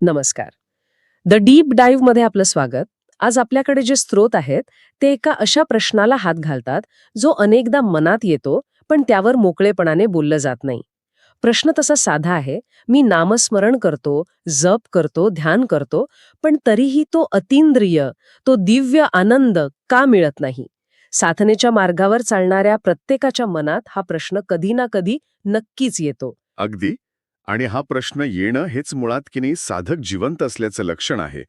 नमस्कार. The deep डाईव्ह मध्ये आपलं स्वागत. आज आपल्याकडे जे स्रोत आहेत ते एका अशा प्रश्नाला हात घालतात जो अनेकदा मनात येतो पण त्यावर मोकळेपणाने बोललं जात नाही. प्रश्न तसा साधा आहे. मी नामस्मरण करतो, जप करतो, ध्यान करतो, पण तरीही तो अतींद्रिय, तो दिव्य आनंद का मिळत नाही? साधनेच्या मार्गावर चालणाऱ्या प्रत्येकाच्या मनात हा प्रश्न कधी ना कधी नक्कीच येतो. अगदी. आणि हा प्रश्न येणं हेच मुळात की नाही साधक जिवंत असल्याचं लक्षण आहे.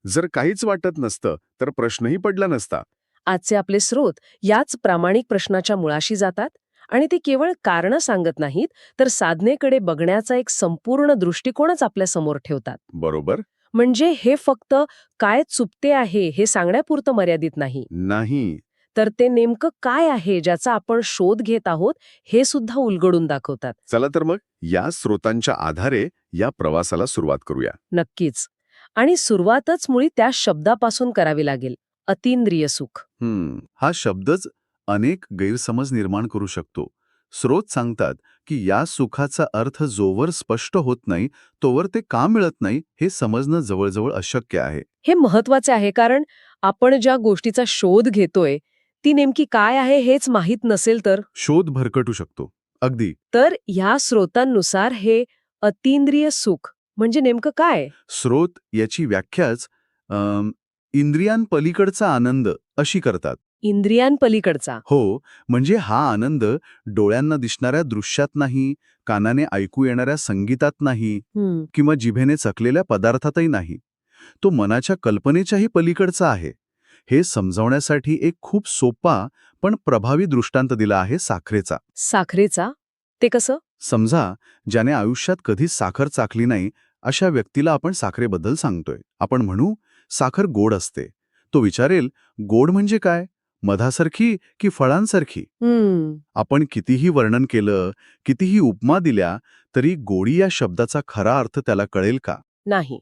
जर काहीच वाटत नसतं तर प्रश्नही पडला नसता. आजचे आपले स्रोत याच प्रामाणिक प्रश्नाच्या मुळाशी जातात आणि ते केवळ कारणं सांगत नाहीत, तर साधनेकडे बघण्याचा एक संपूर्ण दृष्टिकोनच आपल्या समोर ठेवतात. बरोबर? म्हणजे हे फक्त काय चुकते आहे हे सांगण्यापुरतं मर्यादित नाही, नाही. तर ते नेमकं काय आहे ज्याचा आपण शोध घेत आहोत हे सुद्धा उलगडून दाखवतात. चला तर मग या स्रोतांच्या आधारे या प्रवासाला सुरुवात करूया. नक्कीच. आणि सुरुवातच मुळी त्या शब्दापासून करावी लागेल, अतींद्रिय सुख. हा शब्दच अनेक गैरसमज निर्माण करू शकतो. स्रोत सांगतात की या सुखाचा अर्थ जोवर स्पष्ट होत नाही तोवर ते का मिळत नाही हे समजणं जवळजवळ अशक्य आहे. हे महत्वाचे आहे, कारण आपण ज्या गोष्टीचा शोध घेतोय ती नेमकी काय आहे हेच माहीत नसेल तर. शोध भरकटू शकतो. अगदी. तर ह्या स्रोतांनुसार हे अतींद्रिय सुख म्हणजे नेमकं काय? स्रोत याची व्याख्याच इंद्रियांपलीकडचा आनंद अशी करतात. इंद्रियांपलीकडचा. हो, म्हणजे हा आनंद डोळ्यांना दिसणाऱ्या दृश्यात नाही, कानाने ऐकू येणाऱ्या संगीतात नाही किंवा जिभेने चखलेल्या पदार्थातही नाही. तो मनाच्या कल्पनेच्याही पलीकडचा आहे. हे समजावण्यासाठी एक खूप सोपा पण प्रभावी दृष्टांत दिला आहे साखरेचा. साखरेचा? ते कसं? समजा ज्याने आयुष्यात कधीच साखर चाखली नाही अशा व्यक्तीला आपण साखरेबद्दल सांगतोय. आपण म्हणू, साखर गोड असते. तो विचारेल, गोड म्हणजे काय? मधासारखी की फळांसारखी? आपण कितीही वर्णन केलं, कितीही उपमा दिल्या, तरी गोडी या शब्दाचा खरा अर्थ त्याला कळेल का? नाही.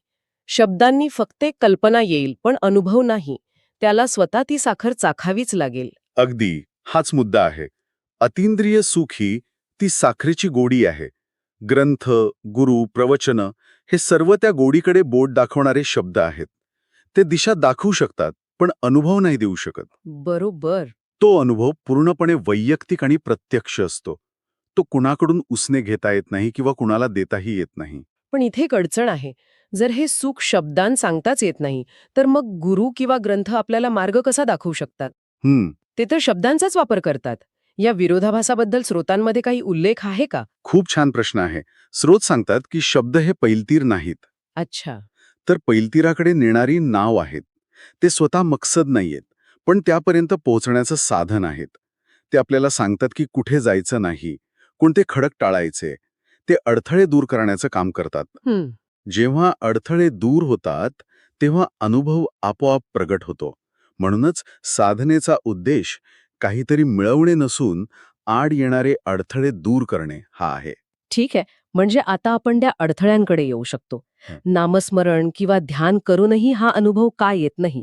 शब्दांनी फक्त एक कल्पना येईल पण अनुभव नाही. त्याला स्वतः ती साखर चाखावीच लागेल. अगदी. हाच मुद्दा आहे. अतींद्रिय सुख ही ती साखरेची गोडी आहे. ग्रंथ, गुरु, प्रवचन हे सर्व त्या गोडीकडे बोट दाखवणारे शब्द आहेत. ते दिशा दाखवू शकतात, पण अनुभव नाही देऊ शकत. बरोबर. तो अनुभव पूर्णपणे वैयक्तिक आणि प्रत्यक्ष असतो. तो कुणाकडून उसने घेता येत नाही किंवा कुणाला देताही येत नाही. पण इथे एक अडचण आहे. जर हे सुख शब्दांत सांगताच येत नाही, तर मग गुरु किंवा ग्रंथ आपल्याला मार्ग कसा दाखवू शकतात? हं, ते तर शब्दांचाच वापर करतात. या विरोधाभासाबद्दल स्रोतांमध्ये काही उल्लेख आहे का? खूप छान प्रश्न आहे. स्रोत सांगतात की शब्द हे पैलतीर नाहीत, अच्छा. तर पैलतीराकडे नेणारी नाव आहेत. ते स्वतः मकसद नाहीयेत, पण त्यापर्यंत पोहोचण्याचं साधन आहेत. ते आपल्याला सांगतात की कुठे जायचं नाही, कोणते खडक टाळायचे. ते अडथळे दूर करण्याचं काम करतात. जेव्हा अडथळे दूर होतात तेव्हा अनुभव आपोआप प्रगट होतो. म्हणूनच साधनेचा उद्देश काहीतरी मिळवणे नसून आड येणारे अडथळे दूर करणे हा आहे. ठीक आहे. म्हणजे आता आपण त्या अडथळ्यांकडे येऊ शकतो. नामस्मरण किंवा ध्यान करूनही हा अनुभव का येत नाही?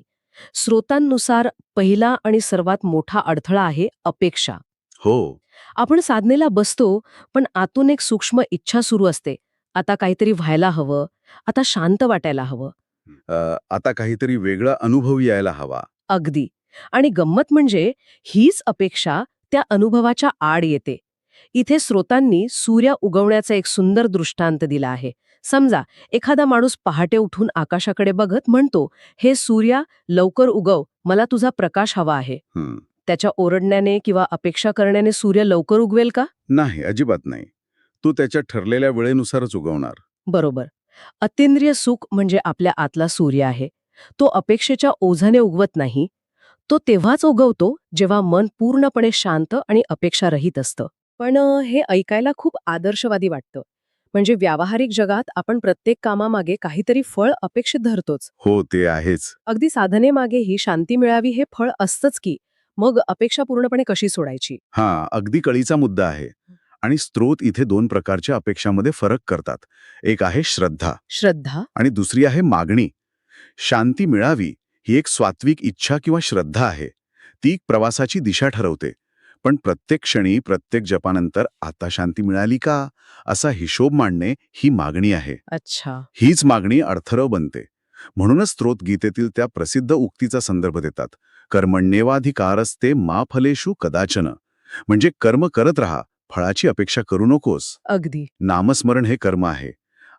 स्रोतांनुसार पहिला आणि सर्वात मोठा अडथळा आहे अपेक्षा. हो. आपण साधनेला बसतो, पण आतून एक सूक्ष्म इच्छा सुरू असते. आता काहीतरी व्हायला हवं, आता शांत वाटायला हवं. आता काहीतरी वेगळा अनुभव यायला हवा. अगदी. आणि गंमत म्हणजे हीच अपेक्षा त्या अनुभवाच्या आड येते. इथे स्रोतांनी सूर्य उगवण्याचा एक सुंदर दृष्टांत दिला आहे. समजा एखादा माणूस पहाटे उठून आकाशाकडे बघत म्हणतो, हे सूर्या, लवकर उगव, मला तुझा प्रकाश हवा आहे. हं. त्याच्या ओरडण्याने किंवा अपेक्षा करण्याने सूर्य लवकर उगवेल का? नाही, अजिबात नाही. तो त्याच्या ठरलेल्या वेळेनुसारच उगवणार. बरोबर. अतींद्रिय सुख म्हणजे आपल्या आतला सूर्य आहे. तो अपेक्षेच्या ओझाने उगवत नाही. तो तेव्हाच उगवतो जेव्हा मन पूर्णपणे शांत आणि अपेक्षारहित असतं. पण हे ऐकायला खूप आदर्शवादी वाटतं. म्हणजे व्यावहारिक जगात आपण प्रत्येक कामामागे काहीतरी फळ अपेक्षित धरतोच. हो, ते आहेच. अगदी साधनेमागेही शांती मिळावी हे फळ असतंच की. मग अपेक्षा पूर्णपणे कशी सोडायची? अगदी कळीचा मुद्दा आहे. आणि स्रोत इथे दोन प्रकारच्या अपेक्षांमध्ये फरक करतात. एक आहे श्रद्धा श्रद्धा? आणि दुसरी आहे मागणी. शांती मिळावी ही एक सात्विक इच्छा किंवा श्रद्धा आहे. ती प्रवासाची दिशा ठरवते. पण प्रत्येक क्षणी प्रत्येक जपानंतर आता शांती मिळाली का असा हिशोब मांडणे ही मागणी आहे. अच्छा. हीच मागणी अडथळा बनते. म्हणूनच स्त्रोत गीतेतील त्या प्रसिद्ध उक्तीचा संदर्भ देतात, कर्मण्येवाधिकारस्ते मा फलेषु कदाचन. म्हणजे कर्म करत राहा, फळाची अपेक्षा करू नकोस. अगदी. नामस्मरण हे कर्म आहे.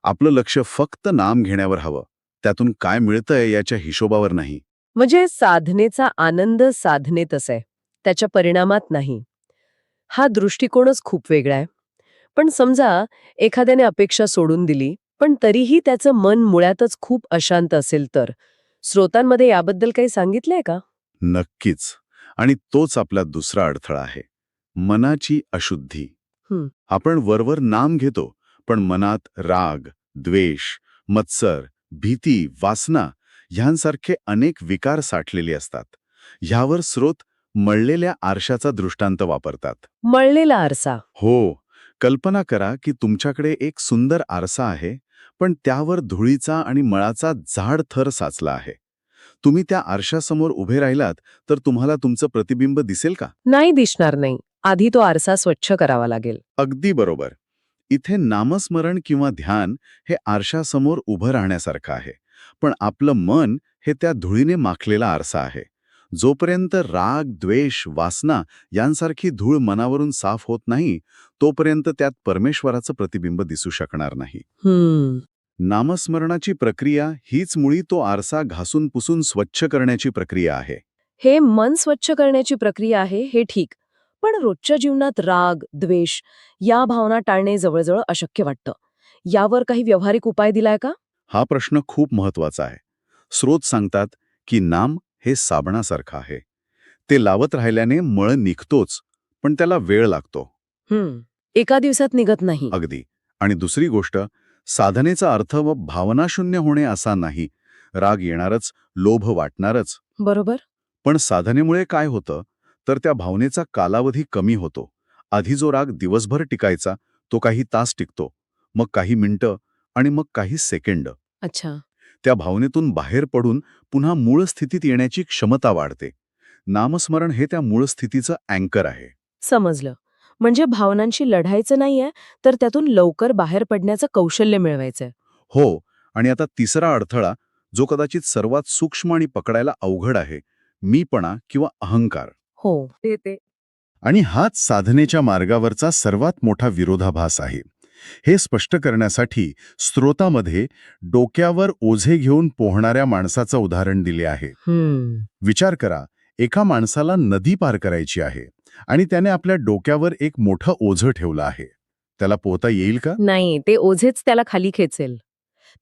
आपलं लक्ष फक्त नाम घेण्यावर हवं, त्यातून काय मिळतंय याच्या हिशोबावर नाही. म्हणजे साधनेचा आनंद साधनेतच आहे, त्याच्या परिणामात नाही. हा दृष्टिकोनच खूप वेगळा आहे. पण समजा एखाद्याने अपेक्षा सोडून दिली, पण तरीही त्याचं मन मुळातच खूप अशांत असेल तर स्रोतांमध्ये याबद्दल काही सांगितलंय का? नक्कीच. आणि तोच आपला दुसरा अडथळा आहे, मनाची अशुद्धी. हं. आपण वरवर नाम घेतो, पण मनात राग, द्वेष, मत्सर, भीती, वासना ह्यांसारखे अनेक विकार साठलेले असतात. ह्यावर स्रोत मळलेल्या आरशाचा दृष्टांत वापरतात. मळलेला आरसा. हो, कल्पना करा की तुमच्याकडे एक सुंदर आरसा आहे, पण त्यावर धुळीचा आणि मळाचा जाड थर साचला आहे. तुम्ही त्या आरशासमोर उभे राहिलात तर तुम्हाला तुमचं प्रतिबिंब दिसेल का? नाही दिसणार नाही. आधी तो आरसा स्वच्छ करावा लागेल. अगदी बरोबर. इथे नामस्मरण किंवा ध्यान हे आरशासमोर उभं राहण्यासारखं आहे, पण आपलं मन हे त्या धुळीने माखलेला आरसा आहे. जोपर्यंत राग, द्वेष, वासना यांसारखी धूळ मनावरून साफ होत नाही, तोपर्यंत त्यात परमेश्वराचं प्रतिबिंब दिसू शकणार नाही. नामस्मरणाची प्रक्रिया हीच मुळी तो आरसा घासून पुसून स्वच्छ करण्याची प्रक्रिया आहे. हे मन स्वच्छ करण्याची प्रक्रिया आहे हे ठीक, पण रोजच्या जीवनात राग, द्वेष या भावना टाळणे जवळजवळ अशक्य वाटतं. यावर काही व्यावहारिक उपाय दिलाय का? हा प्रश्न खूप महत्वाचा आहे. स्रोत सांगतात की नाम हे साबणासारखं आहे. ते लावत राहिल्याने मळ निघतोच, पण त्याला वेळ लागतो. एका दिवसात निघत नाही. अगदी. आणि दुसरी गोष्ट, साधनेचा अर्थ व भावनाशून्य होणे असा नाही. राग येणारच, लोभ वाटणारच. बरोबर. पण साधनेमुळे काय होतं, तर त्या भावनेचा कालावधी कमी होतो. आधी जो राग दिवसभर टिकायचा, तो काही तास टिकतो, मग काही मिनिटं आणि मग काही सेकंड. अच्छा. त्या भावनेतून बाहेर पडून पुन्हा मूळ स्थितीत येण्याची क्षमता वाढते. नामस्मरण हे त्या मूळ स्थितीचं अँकर आहे. समजलं. म्हणजे भावनांशी लढायचं नाहीये, तर त्यातून लवकर बाहेर पडण्याचं कौशल्य मिळवायचंय. हो. आणि आता तिसरा अडथळा, जो कदाचित सर्वात सूक्ष्म आणि पकडायला अवघड आहे, मीपणा किंवा अहंकार. हो. ते आणि हाच साधनेच्या मार्गावरचा सर्वात मोठा विरोधाभास आहे. हे स्पष्ट करण्यासाठी स्रोतामध्ये डोक्यावर ओझे घेऊन पोहणाऱ्या माणसाचं उदाहरण दिले आहे. विचार करा, एका माणसाला नदी पार करायची आहे आणि त्याने आपल्या डोक्यावर एक मोठं ओझं ठेवलं आहे. त्याला पोहता येईल का? नाही, ते ओझेच त्याला खाली खेचेल.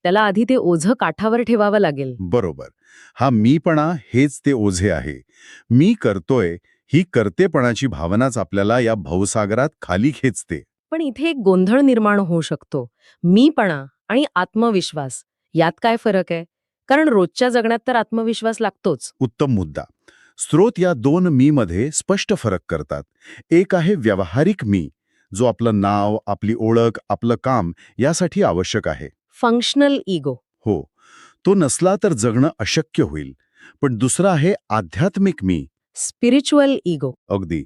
त्याला आधी ते ओझं काठावर ठेवावं लागेल. बरोबर. हा मीपणा हेच ते ओझे आहे. मी करतोय ही कर्तेपणाची भावनाच आपल्याला या भवसागरात खाली खेचते. पण इथे एक गोंधळ निर्माण होऊ शकतो. मीपणा आणि आत्मविश्वास यात काय फरक आहे? कारण रोजच्या जगण्यात तर आत्मविश्वास लागतोच. उत्तम मुद्दा. स्रोत या दोन मीमध्ये स्पष्ट फरक करतात. एक आहे व्यावहारिक मी, जो आपलं नाव, आपली ओळख, आपलं काम यासाठी आवश्यक आहे. Functional ego. हो, तो नसला तर जगणं अशक्य होईल. पण दुसरा आहे आध्यात्मिक मी. Spiritual ego. अगदी.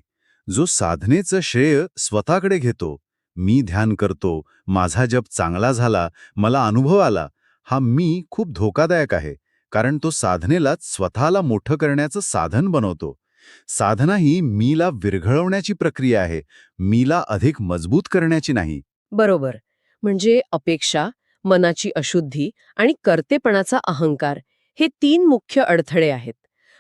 जो साधनेचं श्रेय स्वतःकडे घेतो. मी ध्यान करतो, माझा जप चांगला झाला, मला अनुभव आला. हा मी खूप धोकादायक आहे, कारण तो साधनेलाच स्वतःला मोठं करण्याचं साधन बनवतो. साधना ही मीला विरघळवण्याची प्रक्रिया आहे, मीला अधिक मजबूत करण्याची नाही. बरोबर. म्हणजे अपेक्षा, मनाची अशुद्धी आणि कर्तेपणाचा अहंकार हे 3 मुख्य अडथळे आहेत.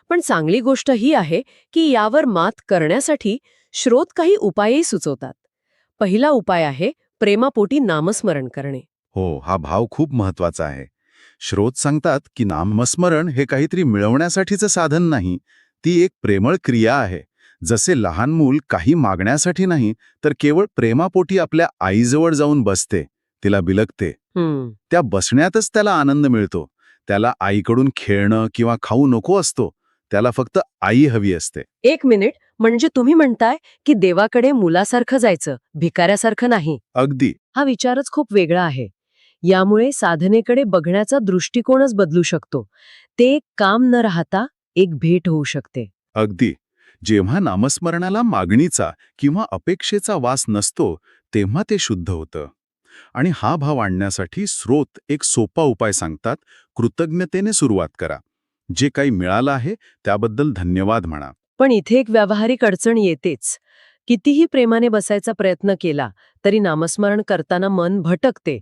पण चांगली गोष्ट ही आहे की यावर मात करण्यासाठी स्रोत काही उपायही सुचवतात. पहिला उपाय आहे प्रेमापोटी नामस्मरण करणे. हो, हा भाव खूप महत्वाचा आहे. स्रोत सांगतात की नामस्मरण हे काहीतरी मिळवण्यासाठीचं साधन नाही, ती एक प्रेमळ क्रिया आहे. जसे लहान मूल काही मागण्यासाठी नाही, तर केवळ प्रेमापोटी आपल्या आईजवळ जाऊन बसते, तिला बिलगते. त्या बसण्यातच त्याला आनंद मिळतो. त्याला आईकडून खेळणं किंवा खाऊ नको असतो, त्याला फक्त आई हवी असते. 1 मिनिट, म्हणजे तुम्ही म्हणताय की देवाकडे मुलासारखं जायचं, भिकाऱ्यासारखं नाही. अगदी. हा विचारच खूप वेगळा आहे. यामुळे साधनेकडे बघण्याचा दृष्टिकोनच बदलू शकतो. ते एक काम न राहता एक भेट होऊ शकते. अगदी. जेव्हा नामस्मरणाला मागणीचा किंवा अपेक्षेचा वास नसतो तेव्हा ते शुद्ध होतं. आणि हा भाव आणण्यासाठी स्रोत एक सोपा उपाय सांगतात. कृतज्ञतेने सुरुवात करा. जे काही मिळालं आहे त्याबद्दल धन्यवाद म्हणा. पण इथे एक व्यावहारिक अडचण येतेच. कितीही प्रेमाने बसायचा प्रयत्न केला तरी नामस्मरण करताना मन भटकते.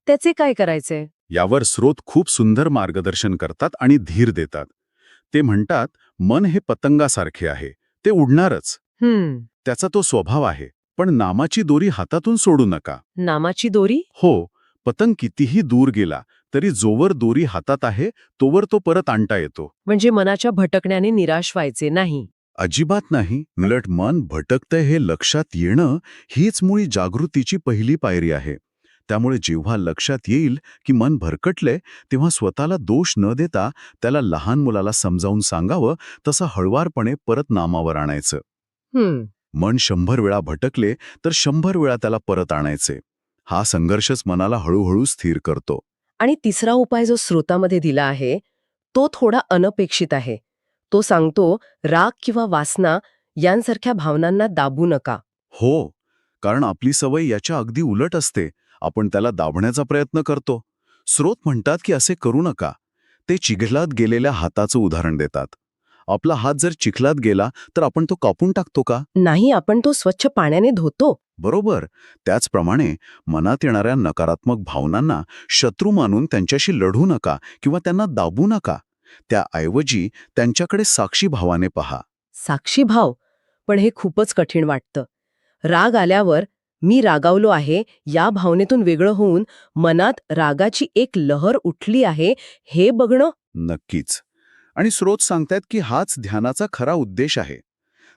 त्याचे काय करायचे? यावर स्रोत खूप सुंदर मार्गदर्शन करतात आणि धीर देतात. ते म्हणतात, मन हे पतंगासारखे आहे, ते उडणारच. त्याचा तो स्वभाव आहे. पण नामाची दोरी हातातून सोडू नका. नामाची दोरी? हो, पतंग कितीही दूर गेला तरी जोवर दोरी हातात आहे तोवर तो परत आणता येतो. म्हणजे मनाच्या भटकण्याने निराश व्हायचे नाही. अजिबात नाही. उलट मन भटकतंय हे लक्षात येणं हीच मुळी जागृतीची पहिली पायरी आहे. त्यामुळे जेव्हा लक्षात येईल की मन भरकटलंय तेव्हा स्वतःला दोष न देता त्याला लहान मुलाला समजावून सांगावं तसं हळवारपणे परत नामावर आणायचं. मन 100 वेळा भटकले तर 100 वेळा त्याला परत आणायचे. हा संघर्षच मनाला हळूहळू स्थिर करतो. आणि तिसरा उपाय जो स्रोतामध्ये दिला आहे तो थोडा अनपेक्षित आहे. तो सांगतो राग किंवा वासना यांसारख्या भावनांना दाबू नका. हो, कारण आपली सवय याच्या अगदी उलट असते. आपण त्याला दाबण्याचा प्रयत्न करतो. स्रोत म्हणतात की असे करू नका. ते चिखलात गेलेल्या हाताचं उदाहरण देतात. आपला हात जर चिखलात गेला तर आपण तो कापून टाकतो का? नाही, आपण तो स्वच्छ पाण्याने धुतो. बरोबर. त्याचप्रमाणे मनात येणाऱ्या नकारात्मक भावनांना शत्रू मानून त्यांच्याशी लढू नका किंवा त्यांना दाबू नका. त्याऐवजी त्यांच्याकडे साक्षी भावाने पहा. साक्षी भाव? पण हे खूपच कठीण वाटतं. राग आल्यावर मी रागावलो आहे या भावनेतून वेगळं होऊन मनात रागाची एक लहर उठली आहे हे बघणं. नक्कीच. आणि स्रोत सांगतायत की हाच ध्यानाचा खरा उद्देश आहे.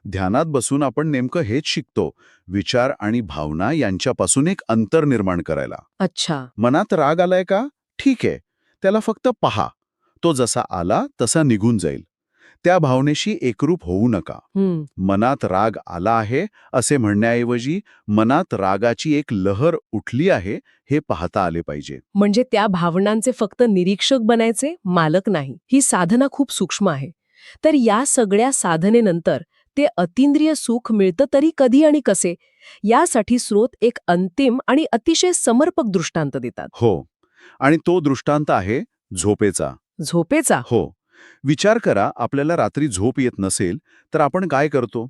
ध्यानात बसून आपण नेमकं हेच शिकतो, विचार आणि भावना यांच्यापासून एक अंतर निर्माण करायला. अच्छा. मनात राग आलाय का? ठीक आहे, त्याला फक्त पहा. तो जसा आला तसा निघून जाईल. त्या भावनेशी एकरूप होऊ नका. मनात राग आला आहे असे म्हणण्याऐवजी मनात रागाची एक लहर उठली आहे हे पाहता आले पाहिजे. म्हणजे त्या भावनांचे फक्त निरीक्षक बनायचे, मालक नाही. ही साधना खूप सूक्ष्म आहे. तर या सगळ्या साधनेनंतर ते अतींद्रिय सुख मिळतं तरी कधी आणि कसे? यासाठी स्रोत एक अंतिम आणि अतिशय समर्पक दृष्टांत देतात. हो, आणि तो दृष्टांत आहे झोपेचा. झोपेचा? हो. विचार करा, आपल्याला रात्री झोप येत नसेल तर आपण काय करतो?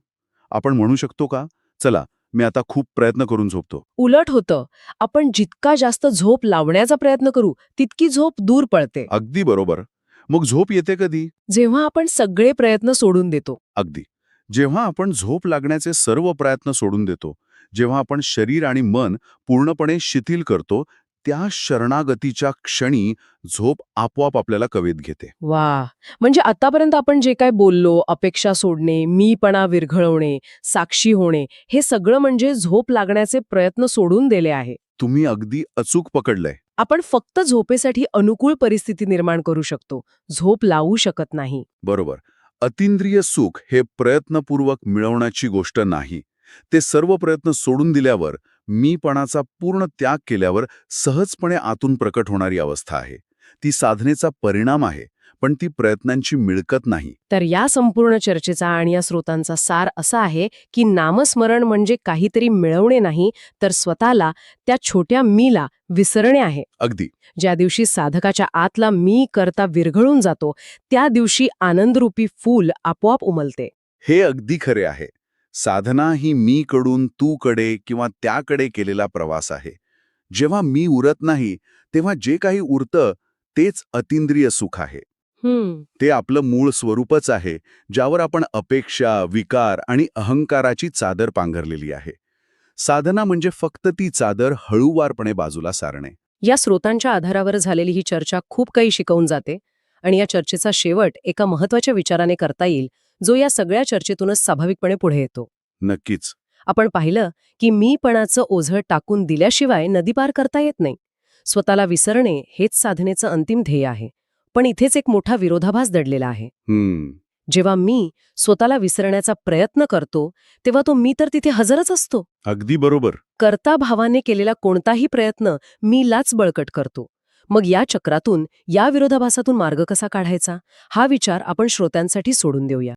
आपण म्हणू शकतो का, चला मी आता खूप प्रयत्न करून झोपतो? उलट होतं. आपण जितका जास्त झोप लावण्याचा प्रयत्न करू तितकी झोप दूर पळते. अगदी बरोबर. मग झोप येते कधी? जेव्हा आपण सगळे प्रयत्न सोडून देतो. अगदी. जेव्हा आपण झोप लागण्याचे सर्व प्रयत्न सोडून देतो, जेव्हा आपण शरीर आणि मन पूर्णपणे शिथिल करतो, त्या शरणागतीच्या क्षणी झोप आपोआप आपल्याला कवेत घेते. वा, म्हणजे आतापर्यंत आपण जे काय बोललो, अपेक्षा सोडणे, मीपणा विरघळवणे, साक्षी होणे, हे सगळं म्हणजे झोप लागण्याचे प्रयत्न सोडून दिले आहे. तुम्ही अगदी अचूक पकडलंय. आपण फक्त झोपेसाठी अनुकूल परिस्थिती निर्माण करू शकतो, झोप लावू शकत नाही. बरोबर. अतींद्रिय सुख हे प्रयत्नपूर्वक मिळवण्याची गोष्ट नाही. ते सर्व प्रयत्न सोडून दिल्यावर, मीपणाचा पूर्ण त्याग केल्यावर सहजपणे आतून प्रकट होणारी अवस्था आहे. ती साधनेचा परिणाम आहे, पण ती प्रयत्नांची मिळकत नाही. तर या संपूर्ण चर्चेचा आणि या स्रोतांचा सार असा आहे की नामस्मरण म्हणजे काहीतरी मिळवणे नाही, तर स्वतःला, त्या छोट्या मीला विसरणे आहे. अगदी. ज्या दिवशी साधकाच्या आतला मी करता विरघळून जातो त्या दिवशी आनंदरूपी फूल आपोआप उमलते. हे अगदी खरे आहे. साधना ही मी कडून तू कडे किंवा त्याकडे केलेला प्रवास आहे. जेव्हा मी उरत नाही तेव्हा जे काही उरतं तेच अतींद्रिय सुख आहे. ते आपलं मूळ स्वरूपच आहे, ज्यावर आपण अपेक्षा, विकार आणि अहंकाराची चादर पांघरलेली आहे. साधना म्हणजे फक्त ती चादर हळूवारपणे बाजूला सारणे. या स्रोतांच्या आधारावर झालेली ही चर्चा खूप काही शिकवून जाते आणि या चर्चेचा शेवट एका महत्त्वाच्या विचाराने करता येईल, जो या सगळ्या चर्चेतूनच स्वाभाविकपणे पुढे येतो. नक्कीच. आपण पाहिलं की मीपणाचं ओझं टाकून दिल्याशिवाय नदी पार करता येत नाही. स्वतःला विसरणे हेच साधनेचं अंतिम ध्येय आहे. पण इथेच एक मोठा विरोधाभास दडलेला आहे. जेव्हा मी स्वतःला विसरण्याचा प्रयत्न करतो तेव्हा तो मी तर तिथे हजरच असतो. अगदी बरोबर. कर्ता भावाने केलेला कोणताही प्रयत्न मीलाच बळकट करतो. मग या चक्रातून, या विरोधाभासातून मार्ग कसा काढायचा, हा विचार आपण श्रोत्यांसाठी सोडून देऊया.